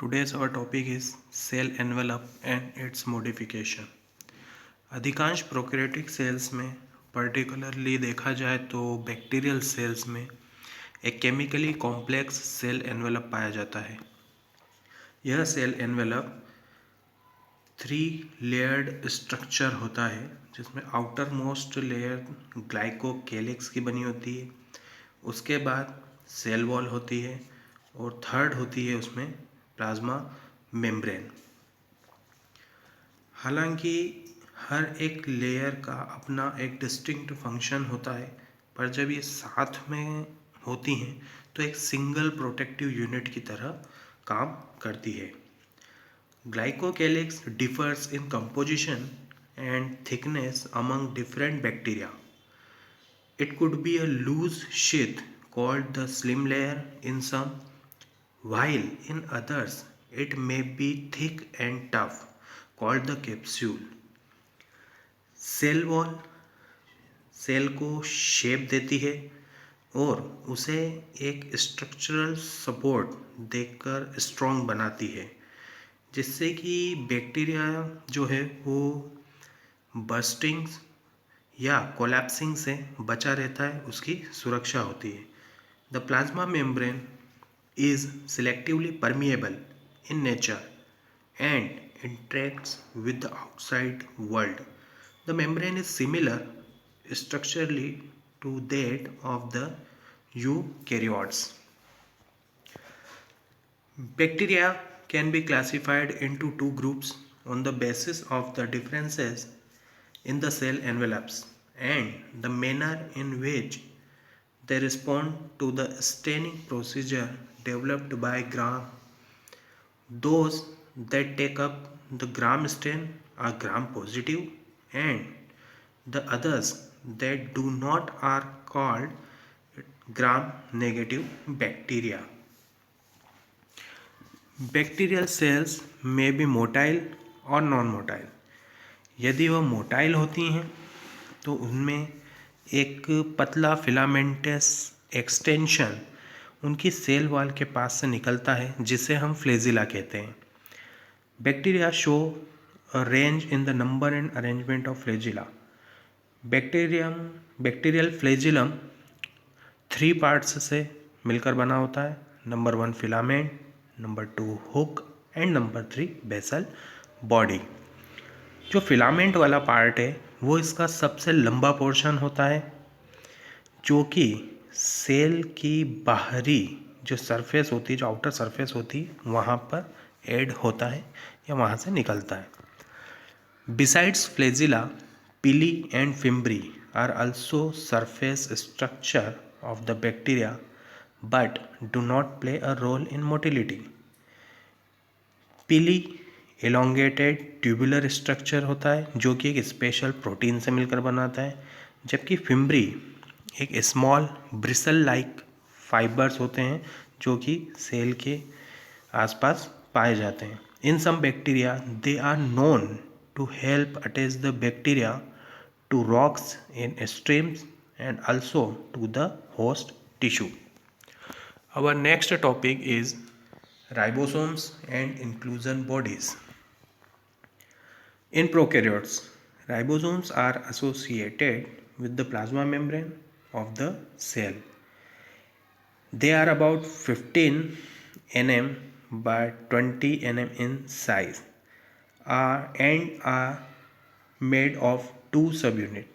Today's our topic is cell envelope and its modification. अधिकांश prokaryotic cells में particularly देखा जाए तो बैक्टीरियल सेल्स में एक केमिकली कॉम्प्लेक्स सेल एनवेलप पाया जाता है। यह सेल एनवेलप 3 लेयर्ड स्ट्रक्चर होता है, जिसमें आउटर मोस्ट लेयर ग्लाइकोकेलिक्स की बनी होती है, उसके बाद सेल वॉल होती है और थर्ड होती है उसमें प्लाज्मा मेम्ब्रेन। हालांकि हर एक लेयर का अपना एक डिस्टिंक्ट फंक्शन होता है, पर जब ये साथ में होती हैं तो एक सिंगल प्रोटेक्टिव यूनिट की तरह काम करती है। Glycocalyx differs in composition and thickness among different bacteria. It could be a loose sheath called the slim layer in some, while in others it may be thick and tough called the capsule. Cell wall cell को shape देती है और उसे एक structural support देकर strong बनाती है, जिससे कि बैक्टीरिया जो है वो बर्स्टिंग या कोलैप्सिंग से बचा रहता है, उसकी सुरक्षा होती है। The plasma membrane is selectively permeable in nature and interacts with the outside world. The membrane is similar structurally to that of the eukaryotes. Bacteria can be classified into two groups on the basis of the differences in the cell envelopes and the manner in which they respond to the staining procedure developed by Gram. Those that take up the Gram stain are Gram positive, and the others that do not are called Gram negative bacteria. Bacterial cells may be motile or non-motile. यदि वह motile होती हैं तो उनमें एक पतला filamentous extension उनकी cell wall के पास से निकलता है, जिसे हम फ्लैजिला कहते हैं। Bacteria show a range in the number and arrangement of flagella. Bacterial flagellum 3 parts से मिलकर बना होता है. Number 1 filament, number 2 hook and number 3 basal body. जो फिलामेंट वाला पार्ट है वो इसका सबसे लंबा पोर्शन होता है, जो कि सेल की बाहरी जो सरफेस होती है, जो आउटर सरफेस होती है, वहाँ पर ऐड होता है या वहाँ से निकलता है. Besides flagella, pili and fimbriae are also surface structure of the bacteria but do not play a role in motility. Pili elongated tubular structure होता है, जो कि एक स्पेशल प्रोटीन से मिलकर बनाता है, जबकि फिम्ब्री एक स्मॉल ब्रिसल लाइक फाइबर्स होते हैं जो कि सेल के आसपास पाए जाते हैं. In some bacteria they are known to help attach the bacteria to rocks in streams and also to the host tissue. Our next topic is ribosomes and inclusion bodies. In prokaryotes, ribosomes are associated with the plasma membrane of the cell. They are about 15 nm by 20 nm in size and are made of 2 subunits,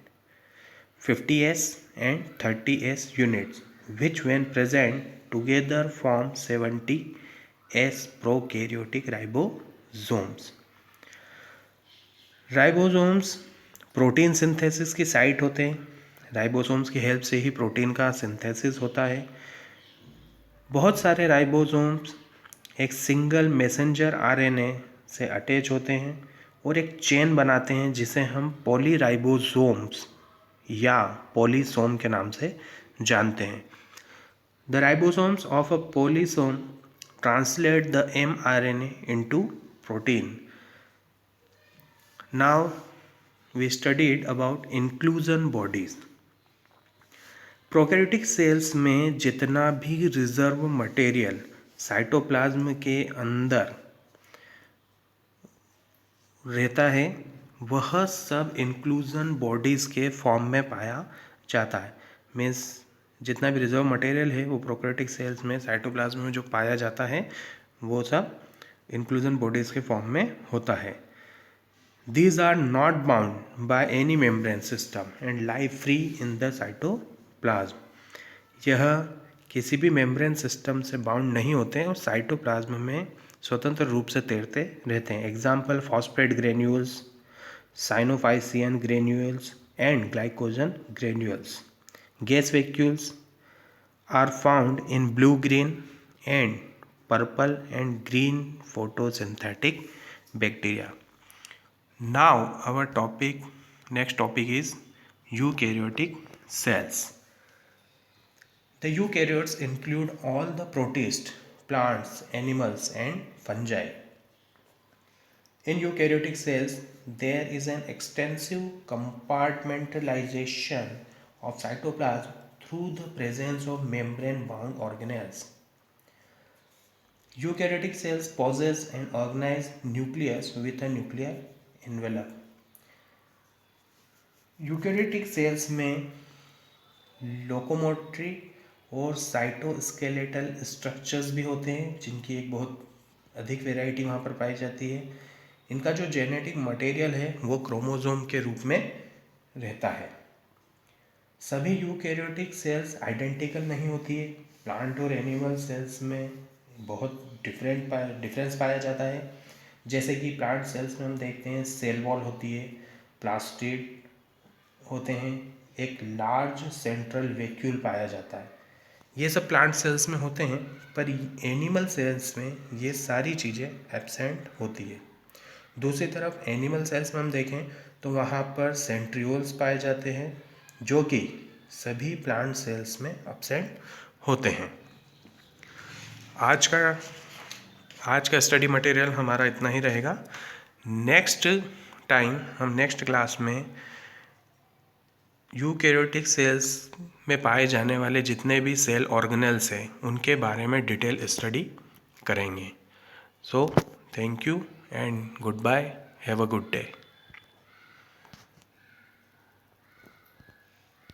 50S and 30S units, which when present together form 70S prokaryotic ribosomes. Ribosomes protein synthesis की site होते हैं. Ribosomes की help से ही protein का synthesis होता है. बहुत सारे राइबोसोम्स एक सिंगल मैसेंजर आरएनए से अटैच होते हैं और एक चेन बनाते हैं, जिसे हम पॉलीराइबोसोम्स या पॉलीसोम के नाम से जानते हैं. The ribosomes of a polysome translate the mRNA into protein. Now we studied about inclusion bodies. Prokaryotic cells में जितना भी रिजर्व मटेरियल साइटोप्लाज्म के अंदर रहता है वह सब इंक्लूजन बॉडीज़ के फॉर्म में पाया जाता है। मीन्स जितना भी रिजर्व मटेरियल है वो प्रोकैरियोटिक सेल्स में साइटोप्लाज्म में जो पाया जाता है वो सब इंक्लूजन बॉडीज़ के फॉर्म में होता है। These are not bound by any membrane system and lie free in the cytoplasm. यह किसी भी मेम्ब्रेन सिस्टम से बाउंड नहीं होते हैं और साइटोप्लाज्म में स्वतंत्र रूप से तैरते रहते हैं। Example phosphate granules, cyanophycean granules and glycogen granules. Gas vacuoles are found in blue green and purple and green photosynthetic bacteria. Now our next topic is eukaryotic cells. The eukaryotes include all the protists, plants, animals and fungi. In eukaryotic cells, there is an extensive compartmentalization of cytoplasm through the presence of membrane-bound organelles. Eukaryotic cells possess an organized nucleus with a nuclear envelope. Eukaryotic cells में locomotory और cytoskeletal structures भी होते हैं जिनकी एक बहुत अधिक variety वहाँ पर पाई जाती है। इनका जो जेनेटिक मटेरियल है वो क्रोमोसोम के रूप में रहता है। सभी यूकैरियोटिक सेल्स आइडेंटिकल नहीं होती है। प्लांट और एनिमल सेल्स में बहुत डिफरेंस पाया जाता है। जैसे कि प्लांट सेल्स में हम देखते हैं सेल वॉल होती है, प्लास्टिड होते हैं, एक लार्ज सेंट्रल वैक्यूल पाया जाता है। ये सब प्लांट सेल्स में होते हैं, पर एनिमल सेल्स में ये सारी चीज़ें एब्सेंट होती है। दूसरी तरफ एनिमल सेल्स में हम देखें तो वहाँ पर सेंट्रियोल्स पाए जाते हैं जो कि सभी प्लांट सेल्स में एब्सेंट होते हैं। आज का स्टडी मटेरियल हमारा इतना ही रहेगा। नेक्स्ट टाइम हम नेक्स्ट क्लास में यूकैरियोटिक सेल्स में पाए जाने वाले जितने भी सेल ऑर्गेनेल्स हैं उनके बारे में डिटेल स्टडी करेंगे। So thank you and good bye, have a good day.